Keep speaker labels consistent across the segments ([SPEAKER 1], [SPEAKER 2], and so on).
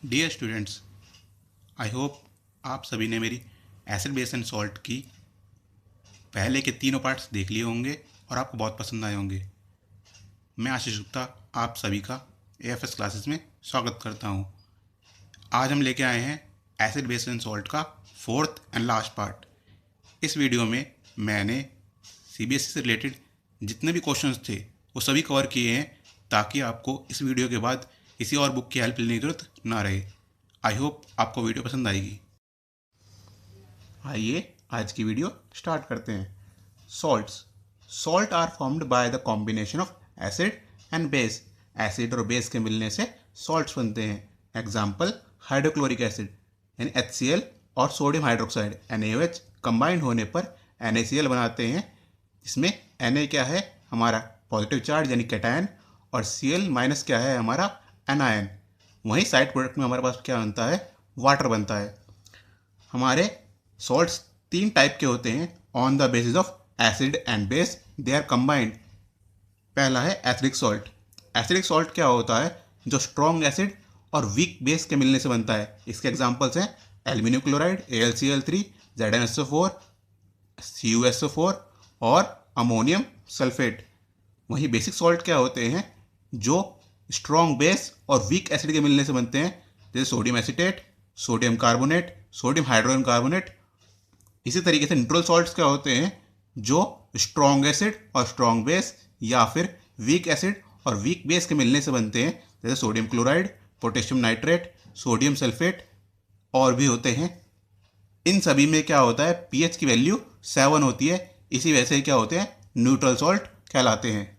[SPEAKER 1] Dear students, I hope आप सभी ने मेरी एसिड बेस एंड सॉल्ट की पहले के तीनों पार्ट्स देख लिए होंगे और आपको बहुत पसंद आए होंगे। मैं आशीष गुप्ता आप सभी का एएफएस क्लासेस में स्वागत करता हूं। आज हम लेके आए हैं एसिड बेस एंड सॉल्ट का फोर्थ एंड लास्ट पार्ट। इस वीडियो में मैंने सीबीएसई से रिलेटेड जितने भी क्वेश्चंस थे वो सभी कवर किए हैं, ताकि आपको इस वीडियो के बाद किसी और बुक की हेल्प लेने की ज़रूरत ना रहे। आई होप आपको वीडियो पसंद आएगी। आइए आज की वीडियो स्टार्ट करते हैं। Salts are formed by the combination of acid and base. Acid और बेस के मिलने से सॉल्ट्स बनते हैं। एग्जाम्पल हाइड्रोक्लोरिक एसिड यानी HCl और सोडियम हाइड्रोक्साइड NaOH कंबाइंड होने पर NaCl बनाते हैं। इसमें Na क्या है, हमारा पॉजिटिव चार्ज यानी कैटायन, और Cl माइनस क्या है, हमारा एनायन। वहीं साइड प्रोडक्ट में हमारे पास क्या बनता है, वाटर बनता है। हमारे सॉल्ट्स तीन टाइप के होते हैं on the basis of acid and base they are combined. पहला है एसिडिक सॉल्ट। एसिडिक सॉल्ट क्या होता है, जो स्ट्रॉन्ग एसिड और वीक बेस के मिलने से बनता है। इसके एग्जांपल्स हैं aluminium chloride AlCl3, ZnSO4, CuSO4 और अमोनियम सल्फेट। वहीं बेसिक सॉल्ट क्या होते हैं, जो स्ट्रॉन्ग बेस और वीक एसिड के मिलने से बनते हैं, जैसे sodium acetate, sodium carbonate, sodium hydrogen carbonate. इसी तरीके से न्यूट्रल सॉल्ट्स क्या होते हैं, जो स्ट्रॉन्ग एसिड और स्ट्रॉन्ग बेस या फिर वीक एसिड और वीक बेस के मिलने से बनते हैं, जैसे sodium chloride, potassium nitrate, sodium sulphate और भी होते हैं। इन सभी में क्या होता है, पीएच की वैल्यू 7 होती है। इसी वजह से क्या होते हैं, न्यूट्रल सॉल्ट कहलाते हैं।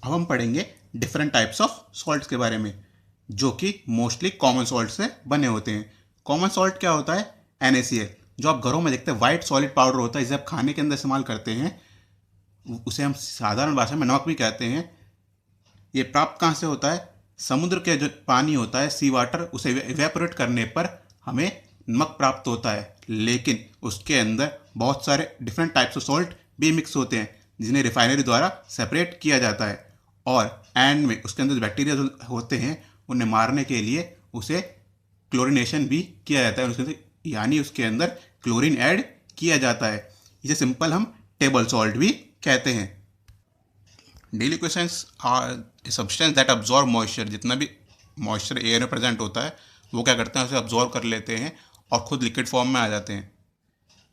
[SPEAKER 1] अब हम पढ़ेंगे डिफरेंट टाइप्स ऑफ सॉल्ट्स के बारे में, जो कि मोस्टली कॉमन सॉल्ट से बने होते हैं। कॉमन सॉल्ट क्या होता है, NaCl, जो आप घरों में देखते हैं, वाइट सॉलिड पाउडर होता है, जिसे आप खाने के अंदर इस्तेमाल करते हैं। उसे हम साधारण भाषा में नमक भी कहते हैं। ये प्राप्त कहाँ से होता है, समुद्र के जो पानी होता है, सी वाटर, उसे इवेपोरेट करने पर हमें नमक प्राप्त होता है। लेकिन उसके अंदर बहुत सारे डिफरेंट टाइप्स ऑफ सॉल्ट भी मिक्स होते हैं, जिन्हें रिफाइनरी द्वारा सेपरेट किया जाता है। और एंड में उसके अंदर जो बैक्टीरिया जो होते हैं, उन्हें मारने के लिए उसे क्लोरिनेशन भी किया जाता है, यानी उसके अंदर क्लोरीन ऐड किया जाता है। इसे सिंपल हम टेबल सॉल्ट भी कहते हैं। Deliquescents are substances that absorb moisture. जितना भी मॉइस्चर एयर में प्रेजेंट होता है, वो क्या करते हैं, उसे अब्जॉर्ब कर लेते हैं और खुद लिक्विड फॉर्म में आ जाते हैं।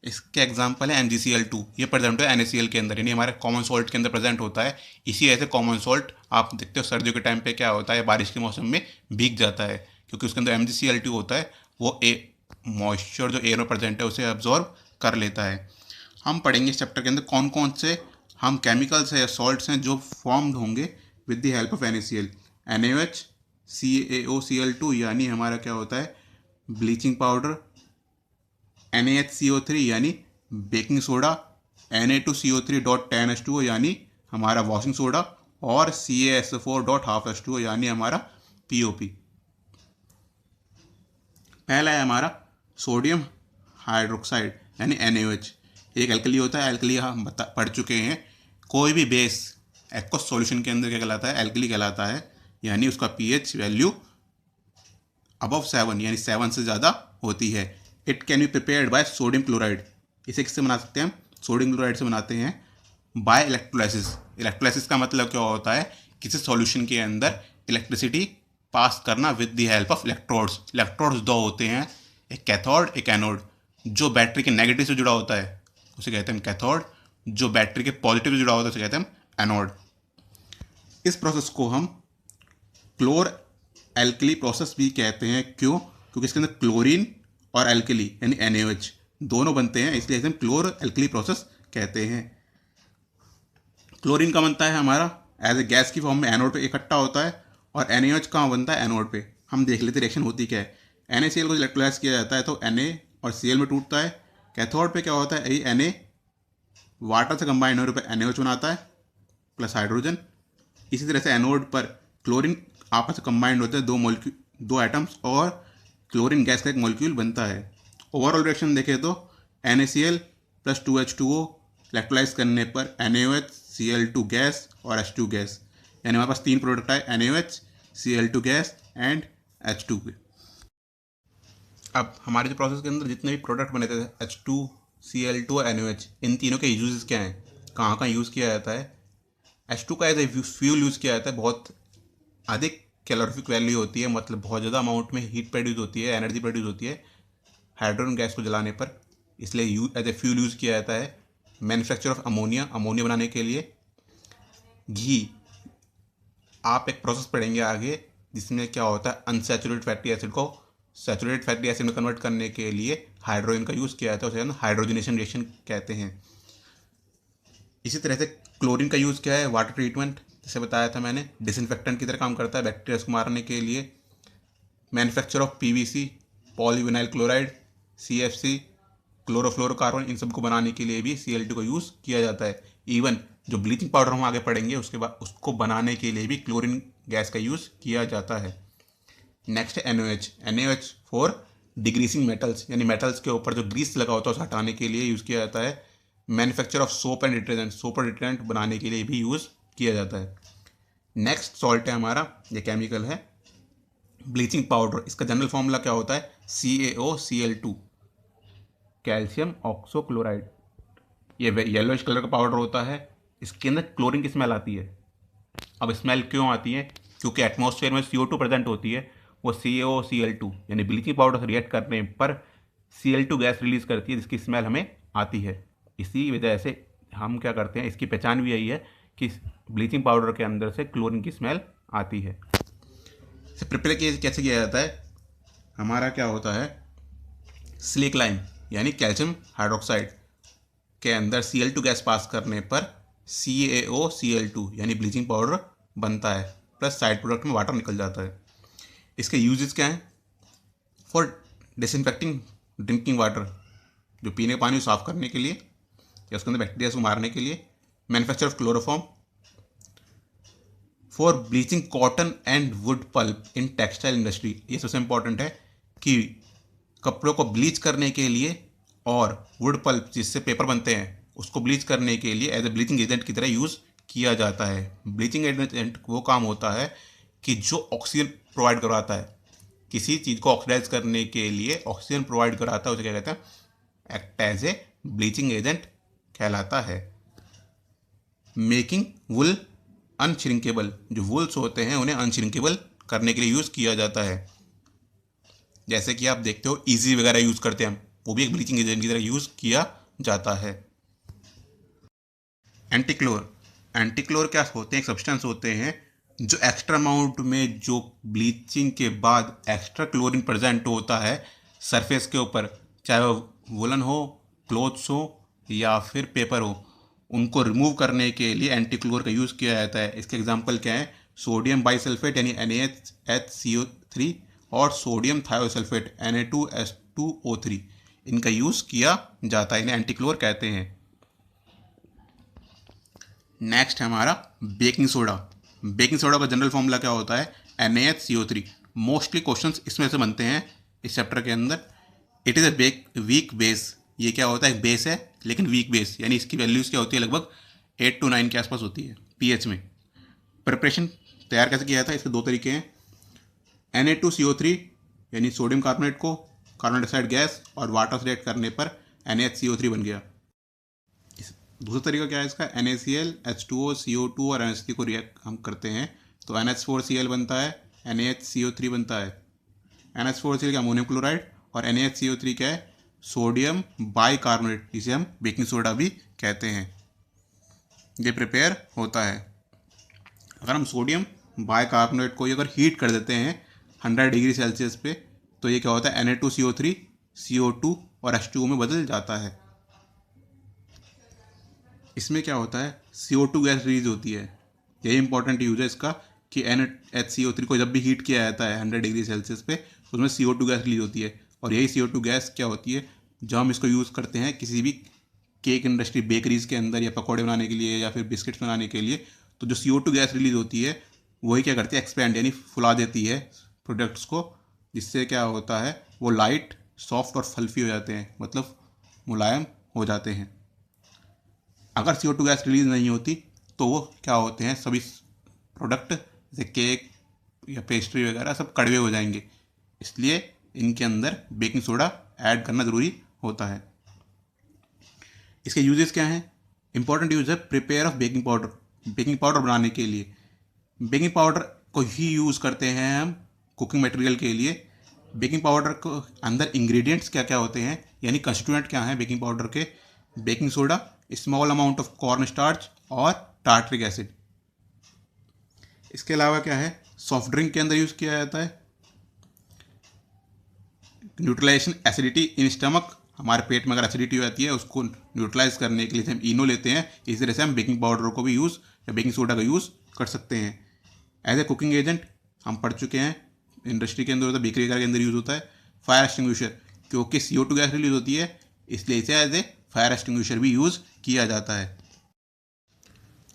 [SPEAKER 1] इसके एग्जाम्पल है MgCl2। ये प्रेजेंट है NaCl के अंदर, यानी हमारे कॉमन सॉल्ट के अंदर प्रेजेंट होता है। इसी वजह से कॉमन सॉल्ट आप देखते हो सर्दियों के टाइम पे क्या होता है, बारिश के मौसम में भीग जाता है, क्योंकि उसके अंदर MgCl2 होता है। वो मॉइस्चर जो एयर में प्रेजेंट है उसे अब्जॉर्ब कर लेता है। हम पढ़ेंगे इस चैप्टर के अंदर कौन कौन से हम केमिकल्स है या सॉल्ट्स हैं जो फॉर्म्ड होंगे with the help of NaCl। NaOH, CaOCl2 यानी हमारा क्या होता है, ब्लीचिंग पाउडर। NaHCO3 यानी बेकिंग सोडा। Na2CO3.10H2O यानी हमारा वॉशिंग सोडा। और CaSO4.12H2O यानी हमारा POP। पहला है हमारा सोडियम हाइड्रोक्साइड यानी NaOH। एक एल्कली होता है, एल्कली हम पढ़ चुके हैं। कोई भी बेस एक्वस सॉल्यूशन के अंदर क्या कहलाता है, एल्कली कहलाता है, यानी उसका पीएच वैल्यू अबव 7 यानी 7 से ज़्यादा होती है। It can be prepared by sodium chloride. इसे किससे बना सकते हैं हम, सोडियम क्लोराइड से बनाते हैं बाय इलेक्ट्रोलाइसिस। इलेक्ट्रोलाइसिस का मतलब क्या होता है, किसी सॉल्यूशन के अंदर इलेक्ट्रिसिटी पास करना with the help of electrodes. Electrodes दो होते हैं, एक कैथोड एक एनोड। जो बैटरी के नेगेटिव से जुड़ा होता है उसे कहते हैं कैथोड, जो बैटरी के पॉजिटिव से जुड़ा होता है उसे कहते हैं एनोड। इस प्रोसेस को हम क्लोर एल्कली प्रोसेस भी कहते हैं। क्यों, क्योंकि इसके अंदर क्लोरीन और एल्कली यानी NaOH दोनों बनते हैं, इसलिए इसे हम क्लोर एल्कली प्रोसेस कहते हैं। क्लोरीन का बनता है हमारा एज ए गैस की फॉर्म में एनोड पे इकट्ठा होता है, और NaOH कहाँ बनता है, एनोड पे। हम देख लेते रिएक्शन होती क्या है। NaCl को इलेक्ट्रोलाइज किया जाता है तो Na और Cl में टूटता है। कैथोड पे क्या होता है, Na वाटर से कंबाइन होने पर NaOH बनाता है प्लस हाइड्रोजन। इसी तरह से एनोड पर क्लोरीन आपस में कंबाइंड होते हैं, दो एटम्स, और क्लोरीन गैस का एक मॉलिक्यूल बनता है। ओवरऑल रिएक्शन देखें तो NaCl प्लस 2H2O इलेक्ट्रोलाइज करने पर NaOH, Cl2 गैस और H2 गैस, यानी हमारे पास तीन प्रोडक्ट आए, NaOH, Cl2 gas and H2 के। अब हमारे जो प्रोसेस के अंदर जितने भी प्रोडक्ट बने थे H2, Cl2 और NaOH, इन तीनों के यूजेस क्या हैं, कहाँ कहाँ यूज़ किया जाता है। H2 का एज ए फ्यूल यूज़ किया जाता है, बहुत अधिक कैलोरीफिक वैल्यू होती है, मतलब बहुत ज़्यादा अमाउंट में हीट प्रोड्यूस होती है, एनर्जी प्रोड्यूस होती है हाइड्रोजन गैस को जलाने पर, इसलिए एज ए फ्यूल यूज़ किया जाता है। मैन्युफैक्चर ऑफ अमोनिया, अमोनिया बनाने के लिए। घी, आप एक प्रोसेस पढ़ेंगे आगे जिसमें क्या होता है, अनसैचुरेटेड फैटी एसिड को सैचुरेटेड फैटी एसिड में कन्वर्ट करने के लिए हाइड्रोजन का यूज़ किया जाता है, उसे हाइड्रोजनेशन रिएक्शन कहते हैं। इसी तरह से क्लोरीन का यूज़ क्या है, वाटर ट्रीटमेंट, जैसे बताया था मैंने, डिसइंफेक्टेंट की तरह काम करता है बैक्टीरिया को मारने के लिए। Manufacture of PVC, polyvinyl chloride, CFC, chlorofluorocarbon, इन सबको बनाने के लिए भी Cl2 का यूज़ किया जाता है। इवन जो ब्लीचिंग पाउडर हम आगे पढ़ेंगे उसके बाद उसको बनाने के लिए भी क्लोरीन गैस का यूज़ किया जाता है। नेक्स्ट है NaOH, NaOH फॉर डिग्रीसिंग मेटल्स, यानी मेटल्स के ऊपर जो ग्रीस लगा होता है उसे हटाने के लिए यूज़ किया जाता है। Manufacture of soap and detergent, soap और डिटर्जेंट बनाने के लिए भी यूज़ किया जाता है। नेक्स्ट सॉल्ट है हमारा, ये केमिकल है ब्लीचिंग पाउडर। इसका जनरल फॉर्मूला क्या होता है, CaOCl2, कैल्शियम ऑक्सोक्लोराइड। ये येलोइश कलर का पाउडर होता है, इसके अंदर क्लोरीन की स्मेल आती है। अब स्मेल क्यों आती है, क्योंकि एटमॉस्फेयर में CO2 प्रेजेंट होती है, वो CaOCl2 यानी ब्लीचिंग पाउडर से रिएक्ट करने पर Cl2 गैस रिलीज करती है जिसकी स्मेल हमें आती है। इसी वजह से हम क्या करते हैं, इसकी पहचान भी यही है कि ब्लीचिंग पाउडर के अंदर से क्लोरीन की स्मेल आती है। इसे प्रिपेयर कैसे किया जाता है, हमारा क्या होता है, स्लिक लाइम यानी कैल्शियम हाइड्रोक्साइड के अंदर Cl2 गैस पास करने पर CaOCl2 यानी ब्लीचिंग पाउडर बनता है, प्लस साइड प्रोडक्ट में वाटर निकल जाता है। इसके यूजेस क्या हैं, फॉर डिसइंफेक्टिंग ड्रिंकिंग वाटर, जो पीने का पानी साफ करने के लिए या उसके अंदर बैक्टीरिया को मारने के लिए। Manufacture of chloroform, for bleaching cotton and wood pulp in textile industry. ये सबसे इंपॉर्टेंट है कि कपड़ों को ब्लीच करने के लिए और वुड पल्प जिससे पेपर बनते हैं उसको ब्लीच करने के लिए एज ए ब्लीचिंग एजेंट की तरह यूज़ किया जाता है। ब्लीचिंग एजेंट वो काम होता है कि जो ऑक्सीजन प्रोवाइड करवाता है, किसी चीज़ को ऑक्सीडाइज करने के लिए ऑक्सीजन प्रोवाइड कराता है, उसे क्या कहते हैं, act as a bleaching agent कहलाता है। मेकिंग वुल अनश्रिंकेबल, जो वुल्स होते हैं उन्हें अनश्रिंकेबल करने के लिए यूज़ किया जाता है। जैसे कि आप देखते हो ईजी वगैरह यूज़ करते हैं हम, वो भी एक ब्लीचिंग एजेंट की तरह यूज़ किया जाता है। एंटीक्लोर, एंटीक्लोर क्या होते हैं, एक सब्सटेंस होते हैं जो एक्स्ट्रा अमाउंट में, जो ब्लीचिंग के बाद एक्स्ट्रा क्लोरीन प्रेजेंट होता है सरफेस के ऊपर, चाहे वो वुलन हो, क्लोथ्स हो या फिर पेपर हो, उनको रिमूव करने के लिए एंटीक्लोर का यूज़ किया जाता है। इसके एग्जांपल क्या है, सोडियम बाइसल्फेट यानी NaHCO3 और सोडियम थायोसल्फेट Na2S2O3, इनका यूज़ किया जाता है, इन्हें एंटीक्लोर कहते हैं। नेक्स्ट है हमारा बेकिंग सोडा। बेकिंग सोडा का जनरल फॉर्मूला क्या होता है, NaHCO3। मोस्टली क्वेश्चंस इसमें से बनते हैं इस चैप्टर के अंदर। It is a weak base, ये क्या होता है, एक बेस है लेकिन वीक बेस, यानी इसकी वैल्यूज़ क्या होती है, लगभग 8 to 9 के आसपास होती है pH में। प्रिपरेशन तैयार कैसे किया जाता है, इसके दो तरीके हैं। Na2CO3 यानी सोडियम कार्बोनेट को कार्बन डाइऑक्साइड गैस और वाटर से रिएक्ट करने पर NaHCO3 बन गया। दूसरा तरीका क्या है इसका, NaCl, H2O, CO2 और NH3 को रिएक्ट हम करते हैं तो NH4Cl बनता है, NaHCO3 बनता है। NH4Cl क्या, अमोनियम क्लोराइड, और NaHCO3 क्या है, सोडियम बाइकार्बोनेट, जिसे हम बेकिंग सोडा भी कहते हैं। ये प्रिपेयर होता है। अगर हम सोडियम बाइकार्बोनेट को अगर हीट कर देते हैं 100 डिग्री सेल्सियस पे, तो ये क्या होता है, Na2CO3 CO2 और H2O में बदल जाता है। इसमें क्या होता है, CO2 गैस रिलीज होती है। यही इंपॉर्टेंट यूज है इसका कि NaHCO3 को जब भी हीट किया जाता है 100 डिग्री सेल्सियस पे, उसमें CO2 गैस रिलीज होती है। और यही CO2 गैस क्या होती है, जब हम इसको यूज़ करते हैं किसी भी केक इंडस्ट्री, बेकरीज के अंदर, या पकौड़े बनाने के लिए या फिर बिस्किट्स बनाने के लिए, तो जो CO2 गैस रिलीज होती है वही क्या करती है, एक्सपेंड यानी फुला देती है प्रोडक्ट्स को, जिससे क्या होता है, वो लाइट, सॉफ्ट और फल्फी हो जाते हैं, मतलब मुलायम हो जाते हैं। अगर CO2 गैस रिलीज नहीं होती तो वो क्या होते हैं, सभी प्रोडक्ट जैसे केक, या पेस्ट्री वगैरह सब कड़वे हो जाएंगे, इसलिए इनके अंदर बेकिंग सोडा ऐड करना ज़रूरी होता है। इसके यूजेस क्या हैं? इंपॉर्टेंट यूज है prepare of baking powder. Baking powder बनाने के लिए बेकिंग पाउडर को ही यूज़ करते हैं हम कुकिंग मटेरियल के लिए। बेकिंग पाउडर को अंदर इंग्रेडिएंट्स क्या क्या होते हैं, यानी कंस्टिट्यूएंट क्या हैं बेकिंग पाउडर के? Baking soda, small amount of corn starch और टार्टरिक एसिड। इसके अलावा क्या है, सॉफ्ट ड्रिंक के अंदर यूज़ किया जाता है। न्यूट्रलाइजेशन एसिडिटी इन स्टमक, हमारे पेट में अगर एसिडिटी हो जाती है उसको न्यूट्रलाइज करने के लिए हम इनो लेते हैं, इस तरह से हम बेकिंग पाउडर को भी यूज़ या बेकिंग सोडा का यूज़ कर सकते हैं। एज ए कुकिंग एजेंट हम पढ़ चुके हैं, इंडस्ट्री के अंदर होता है, बेकरी वगैरह के अंदर यूज़ होता है। फायर एक्सटिंग्विशर, क्योंकि CO2 गैस रिलीज होती है इसलिए इसे एज ए फायर एक्सटिंग्विशर भी यूज़ किया जाता है।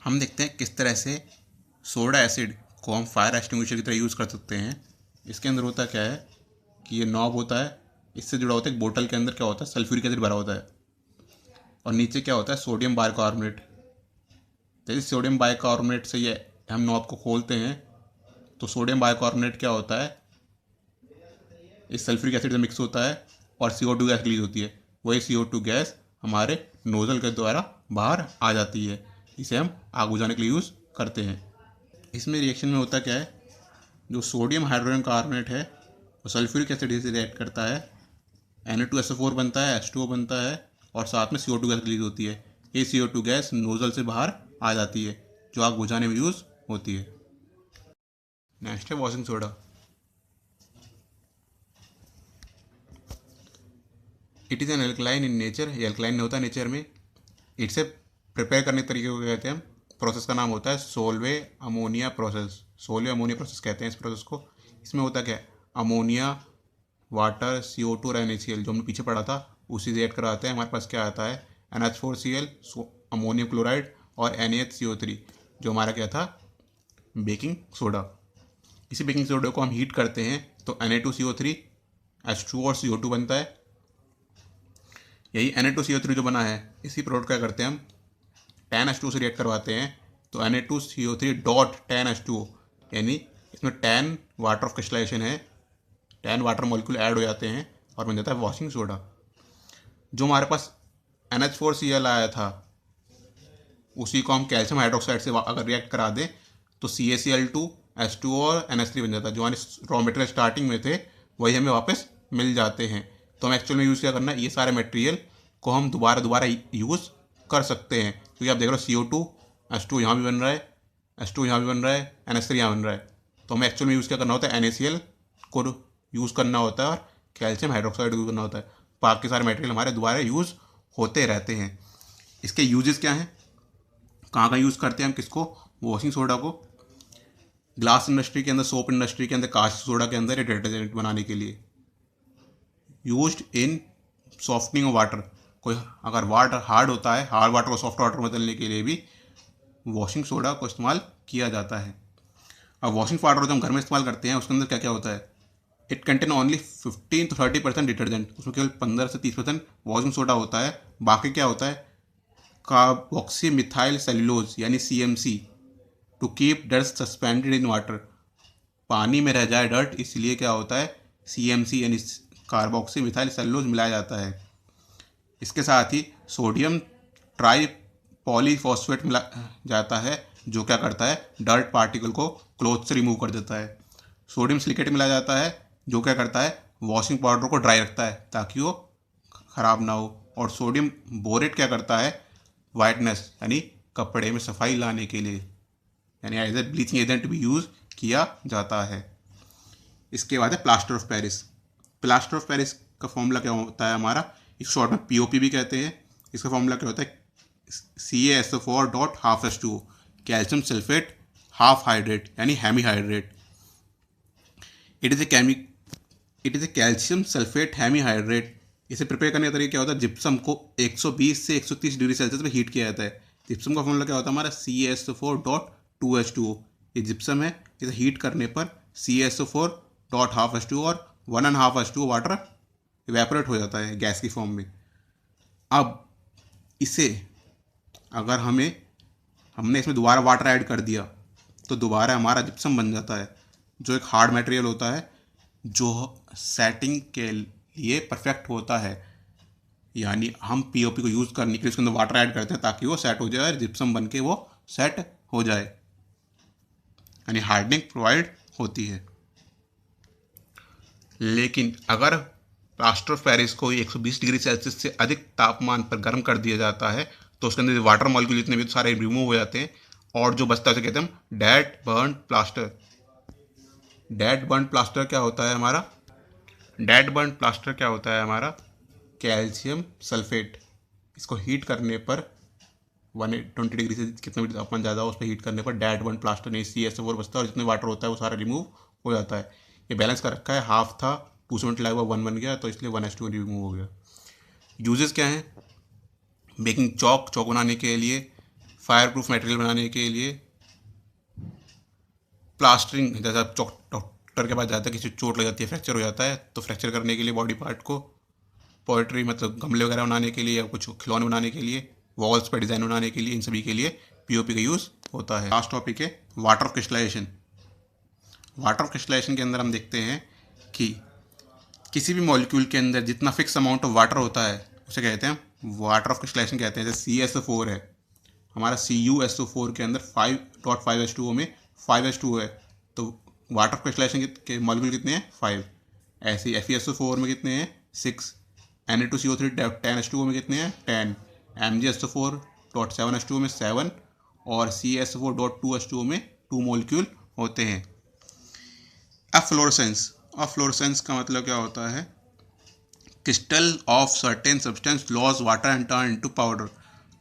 [SPEAKER 1] हम देखते हैं किस तरह से सोडा एसिड को हम फायर एक्सटिंग्विशर की तरह यूज़ कर सकते हैं। इसके अंदर होता क्या है कि ये नॉब होता है, इससे जुड़ा होता है एक बोतल के अंदर क्या होता है, सल्फ्यूरिक एसिड भरा होता है और नीचे क्या होता है, सोडियम बाइकार्बोनेट। जैसे सोडियम बाइकार्बोनेट से ये हम नॉब को खोलते हैं तो सोडियम बाइकार्बोनेट क्या होता है, इस सल्फ्यूरिक एसिड से मिक्स होता है और CO2 गैस रिलीज होती है। वही CO2 गैस हमारे नोजल के द्वारा बाहर आ जाती है, इसे हम आग बुझाने के लिए यूज़ करते हैं। इसमें रिएक्शन में होता क्या है, जो सोडियम हाइड्रोजन कार्बोनेट है वो सल्फ्यूरिक एसिड से रिएक्ट करता है, Na2SO4 बनता है, H2O बनता है और साथ में CO2 गैस रिलीज होती है। ये CO2 गैस नोजल से बाहर आ जाती है जो आग बुझाने में यूज़ होती है। नेक्स्ट है washing soda. It is an alkaline in nature, ये एल्कलाइन होता है नेचर में। इसे प्रिपेयर करने के तरीके को कहते हैं हम, प्रोसेस का नाम होता है सोलवे अमोनिया प्रोसेस। सोलवे अमोनिया प्रोसेस कहते हैं इस प्रोसेस को। इसमें होता क्या है, अमोनिया, वाटर, CO2 और NaCl जो हमने पीछे पढ़ा था उसी से ऐड कराते हैं। हमारे पास क्या आता है, NH4Cl अमोनियम क्लोराइड और NaHCO3 जो हमारा क्या था, बेकिंग सोडा। इसी बेकिंग सोडा को हम हीट करते हैं तो Na2CO3, H2O और CO2 बनता है। यही Na2CO3 जो बना है इसी प्रोडक्ट क्या करते हैं हम, tan H2O से रिएक्ट करवाते हैं तो Na2CO3 डॉट tan H2O, यानी इसमें tan वाटर ऑफ क्रिस्टलाइजेशन है, tan वाटर मॉलिक्यूल ऐड हो जाते हैं और बन जाता है वॉशिंग सोडा। जो हमारे पास NH4Cl आया था उसी को हम कैल्शियम हाइड्रोक्साइड से अगर रिएक्ट करा दें तो CaCl2, H2O और NH3 बन जाता है। जो हमारे रॉ मटेरियल स्टार्टिंग में थे वही हमें वापस मिल जाते हैं। तो हम एक्चुअल में यूज़ क्या करना है, ये सारे मटेरियल को हम दोबारा यूज़ कर सकते हैं। क्योंकि आप देख रहे हो CO2, H2 यहाँ भी बन रहा है, H2 यहाँ भी बन रहा है, NH3 यहाँ बन रहा है। तो हमें एक्चुअल में यूज़ क्या करना होता है, NaCl को यूज़ करना होता है और कैल्शियम हाइड्रोक्साइड यूज़ करना होता है। बाकी सारे मटेरियल हमारे दोबारा यूज़ होते रहते हैं। इसके यूजेस क्या हैं, कहाँ यूज़ करते हैं हम किसको, वॉशिंग सोडा को? ग्लास इंडस्ट्री के अंदर, सोप इंडस्ट्री के अंदर, कास्ट सोडा के अंदर डिटर्जेंट बनाने के लिए। Used in softening of water, कोई अगर वाटर हार्ड होता है, हार्ड वाटर को सॉफ्ट वाटर में बदलने के लिए भी वॉशिंग सोडा को इस्तेमाल किया जाता है। अब वॉशिंग पाउडर जो हम घर में इस्तेमाल करते हैं उसके अंदर क्या क्या होता है, it contain only 15 to 30% detergent, उसमें केवल 15 से 30% वॉशिंग सोडा होता है। बाकी क्या होता है, कार्बोक्सी मिथाइल सेल्यूलोज यानी CMC, to keep dust suspended in water, पानी में रह जाए डर्ट इसलिए क्या होता है, CMC यानी कार्बोक्सी मिथाइल सेल्यूलोज मिलाया जाता है। इसके साथ ही सोडियम ट्राई पॉलीफॉस्फेट मिला जाता है जो क्या करता है, डर्ट पार्टिकल को क्लोथ से रिमूव कर देता है। सोडियम सिलिकेट मिलाया जाता है जो क्या करता है, वॉशिंग पाउडर को ड्राई रखता है ताकि वो ख़राब ना हो। और सोडियम बोरेट क्या करता है, वाइटनेस यानी कपड़े में सफाई लाने के लिए, यानी एज ए ब्लीचिंग एजेंट भी यूज़ किया जाता है। इसके बाद है plaster of Paris. Plaster of Paris का फॉर्मूला क्या होता है हमारा, इस शॉर्ट में POP भी कहते हैं। इसका फॉर्मूला क्या होता है, CaSO4 dot half H2O, calcium sulphate half hydrate यानी hemi hydrate. It is a calcium sulphate hemi hydrate. इसे प्रिपेयर करने का तरीका क्या होता है, जिप्सम को 120 से 130 डिग्री सेल्सियस में हीट किया जाता है। जिप्सम का फॉर्मूला क्या होता है हमारा, CaSO4 डॉट 2H2O। ये जिप्सम है, इसे हीट करने पर CaSO4 डॉट हाफ H2O और 1.5 H2O वाटर इवेपोरेट हो जाता है गैस की फॉर्म में। अब इसे अगर हमने इसमें दोबारा वाटर ऐड कर दिया तो दोबारा हमारा जिप्सम बन जाता है। जो एक हार्ड मटेरियल होता है जो सेटिंग के लिए परफेक्ट होता है, यानी हम पीओपी को यूज़ करने के लिए उसके अंदर वाटर ऐड करते हैं ताकि वो सेट हो जाए, जिप्सम बन के वो सेट हो जाए, यानी हार्डनिंग प्रोवाइड होती है। लेकिन अगर प्लास्टर ऑफ पेरिस को 120 डिग्री सेल्सियस से अधिक तापमान पर गर्म कर दिया जाता है तो उसके अंदर वाटर मॉलिक्यूल इतने भी सारे रिमूव हो जाते हैं और जो बचता है उसे कहते हैं हम dead burn plaster. Dead burn plaster क्या होता है हमारा? डेड बर्न प्लास्टर क्या होता है हमारा? Calcium sulphate. इसको हीट करने पर 120 डिग्री से कितना भी तापमान ज़्यादा हो उस पर हीट करने पर डेड बर्न प्लास्टर नहीं CaSO4 बचता है और जितने वाटर होता है वो सारा रिमूव हो जाता है। ये बैलेंस कर रखा है, हाफ था 270 लगा 1 बन गया तो इसलिए 1:2 रिमूव हो गया। यूजेस क्या हैं? मेकिंग चौक बनाने के लिए, फायर प्रूफ मटेरियल बनाने के लिए, प्लास्टरिंग, जैसा डॉक्टर के पास जाता है, किसी चोट लग जाती है, फ्रैक्चर हो जाता है तो फ्रैक्चर करने के लिए बॉडी पार्ट को, पोएट्री मतलब गमले वगैरह बनाने के लिए या कुछ खिलौने बनाने के लिए, वॉल्स पर डिज़ाइन बनाने के लिए, इन सभी के लिए पीओपी का यूज़ होता है। लास्ट टॉपिक है water of crystallisation. Water of crystallisation के अंदर हम देखते हैं कि किसी भी मॉलिक्यूल के अंदर जितना फिक्स अमाउंट ऑफ वाटर होता है उसे कहते हैं वाटर ऑफ क्रिस्टलाइजेशन कहते हैं। जैसे CaSO4 है, हमारा CuSO4 के अंदर 5.5H2O में 5H2O है तो वाटर ऑफ क्रिस्टलाइजेशन के मॉलिक्यूल कितने हैं? 5। ऐसे ही FeSO4 में कितने हैं? 6। Na2CO3 10H2O में कितने हैं? 10। MgSO4.7H2O में 7 और CaSO4.2H2O में 2 मॉलिक्यूल होते हैं। अफ्लोरेसेंस का मतलब क्या होता है? Crystal of certain substance loss water and turn into powder.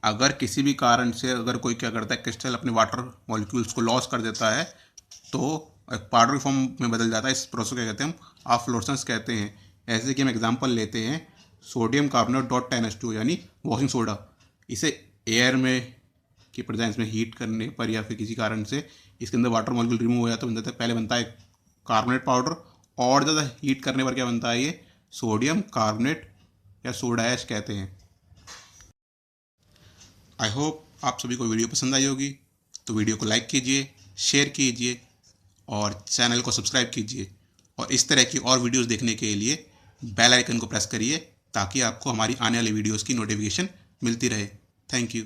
[SPEAKER 1] अगर किसी भी कारण से अगर कोई क्या करता है, क्रिस्टल अपने वाटर मॉलिक्यूल्स को लॉस कर देता है तो पाउडर फॉर्म में बदल जाता है। इस प्रोसेस को कहते हैं हम अफ्लोरेसेंस कहते हैं। ऐसे कि हम एग्जांपल लेते हैं सोडियम कार्बोनेट .10H2 यानी वॉशिंग सोडा। इसे एयर में की प्रेजेंस में हीट करने पर या फिर किसी कारण से इसके अंदर वाटर मॉलिक्यूल रिमूव हो जाता है तो पहले बनता है कार्बोनेट पाउडर, और ज़्यादा हीट करने पर क्या बनता है? ये सोडियम कार्बोनेट या सोडा ऐश कहते हैं। आई होप आप सभी को वीडियो पसंद आई होगी, तो वीडियो को लाइक कीजिए, शेयर कीजिए और चैनल को सब्सक्राइब कीजिए। और इस तरह की और वीडियोस देखने के लिए बेल आइकन को प्रेस करिए ताकि आपको हमारी आने वाली वीडियोस की नोटिफिकेशन मिलती रहे। Thank you.